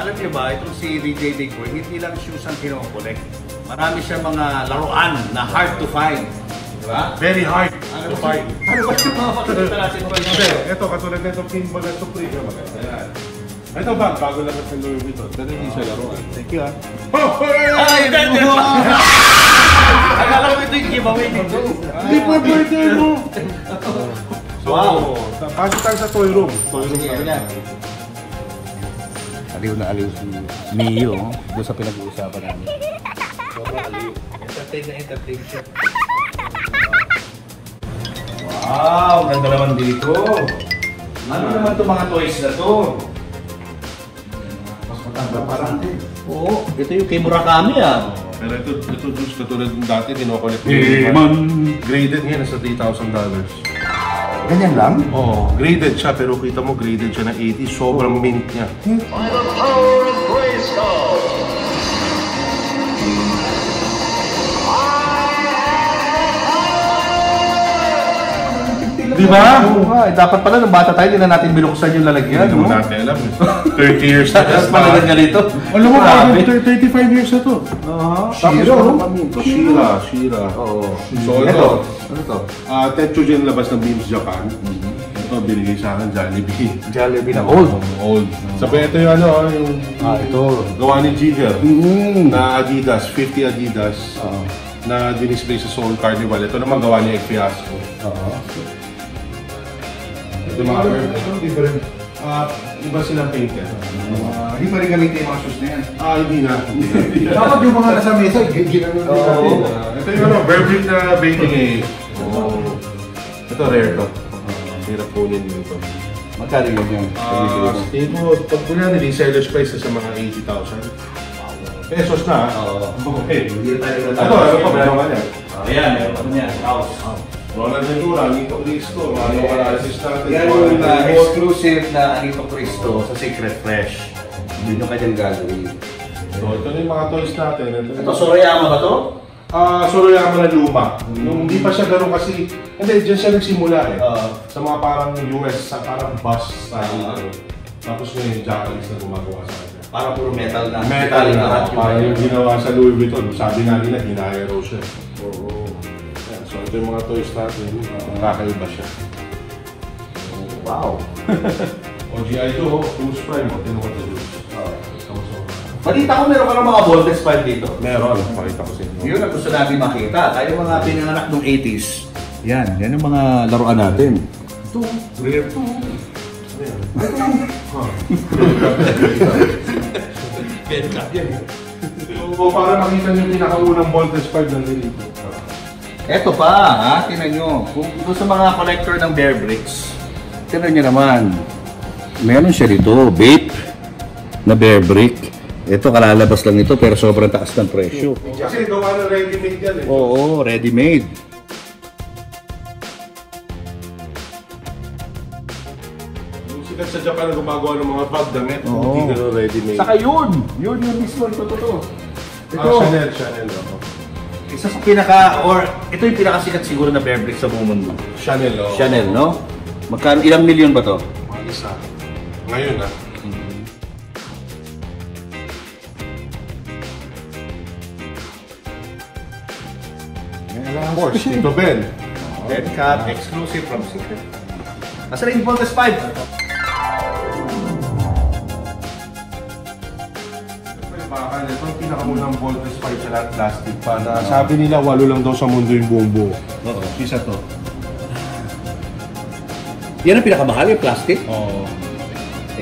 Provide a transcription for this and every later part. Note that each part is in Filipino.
Alam niyo ba, itong si DJ Big Boy, hindi lang shoes ang kino-collect. Marami siyang mga laruan na hard to find. Diba? Very hard to find. Ano ba yung mga pakita natin ba? Ito, katulad na itong pinball na Supreme. Ayan. Ito ba, bago lang sa Louis Vuitton. Pero hindi siya laruan. Thank you, ha. Ay, hindi mo! Akala ko ito yung giveaway nito. Hindi po birthday mo! Wow! Pasok tayo sa toy room. Toy room na. Aliw na aliw si Mio doon sa pinag-uusapan namin. Sobrang aliw. Entertain na entertain siya. Wow! Ganda naman dito. Ano naman itong mga toys na to? Mas matanda parang din. Oo, ito yung kay Murakami ah. Pero ito juice katulad ng dati, dinokollect mo. Graded ngayon sa $3,000. Ganyan lang? Oo, graded siya pero kita mo graded siya na 80, sobrang mint niya. By the power of Grayskull. Di ba? Dapat pala nung bata tayo, hindi na natin binuksan yung lalagyan. Hindi mo natin alam. 30 years na. Tapos pala nito. Alam mo ba, 35 years na to. Shira. Shira. Oo. So Ito. Ano to? Tetsugen labas ng Beams Japan. Ito, binigay sa akin Jollibee. Jollibee na old. Old. Sabi ito yung ano, yung Ito. gawa ni Jigger. Na Adidas, 50 Adidas. Na dinisplay sa Seoul Carnival. Ito naman gawa ni Egg Fiasco. Ito mga different. Iba silang painted. Hindi pa rin gamitin yung mga shoes na yan. Hindi na. Dapat yung mga nasa mesa, ginagawa natin. Ito yung ano, Burberry na Bathing Ape. Ito rare to. Hirap kunin dito. Magkano yun yung Ito, pag kunya reseller's price sa mga 80,000. Pesos na. Okay. Hindi tayo Ito, ano pa meron ka niya? Ayan, meron pa niya. House. Ronald Ventura, Nito Cristo, ano analysis natin. Yan yung exclusive na Anito Cristo sa Secret Fresh. Yun yung kanyang gallery. So, ito na yung mga toys natin. Ito, Sorayama ba to? Sorayama na luma. Nung hindi pa siya gano'n kasi, hindi, dyan siya nagsimula eh. Sa mga parang US, sa parang bus style. Tapos may Japanese na gumagawa sa kanya. Para puro metal na. Metal na. Parang yung ginawa sa Louis Vuitton. Sabi nga nila, ginaya raw siya. So ito yung mga toys natin. Nakakaiba siya. Wow! O G.I. Joe, Cruise Prime, tinukot sa Diyos. Balita ko meron ka ng mga Voltex 5 dito. Meron, pakita ko sa inyo. Yun ang gusto natin makita. Tayo mga pinanganak ng 80s. Yan yung mga laruan natin. Ito, rare to. So para makita nyo yung pinakaunang Voltes 5 na nilito. Eto pa, ha? Tingnan nyo. Kung sa mga collector ng Bear Bricks, tingnan nyo naman. Meron siya dito, vape na Bear Brick. Ito, kalalabas lang ito pero sobrang taas ng presyo. Kasi gawa ng ready-made yan eh. Oo, ready-made. Yung sikat sa Japan na gumagawa ng mga bag damit, hindi gano'n ready-made. Saka yun! Yun mismo, ito. Chanel. Isa sa pinaka, or ito yung pinakasikat siguro na Bear Bricks sa buong mundo. Chanel, oh. Chanel, no? Magkano, ilang milyon ba to? Isa. Ngayon ah. Of course, Tito Ben. Red Cap, exclusive from Secret. Nasa rin Voltes 5. Ito ang pinakamunang Voltes 5 sa lahat plastic pa na sabi nila 8 lang daw sa mundo yung buong buo. Oo. Isa to. Yan ang pinakamahal yung plastic? Oo.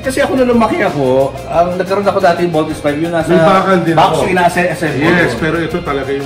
Kasi ako na lumaki ako, nagkaroon ako dati yung Voltes 5, yung nasa May bakal din box ako. yung nasa SM. Yes, pero ito talaga yung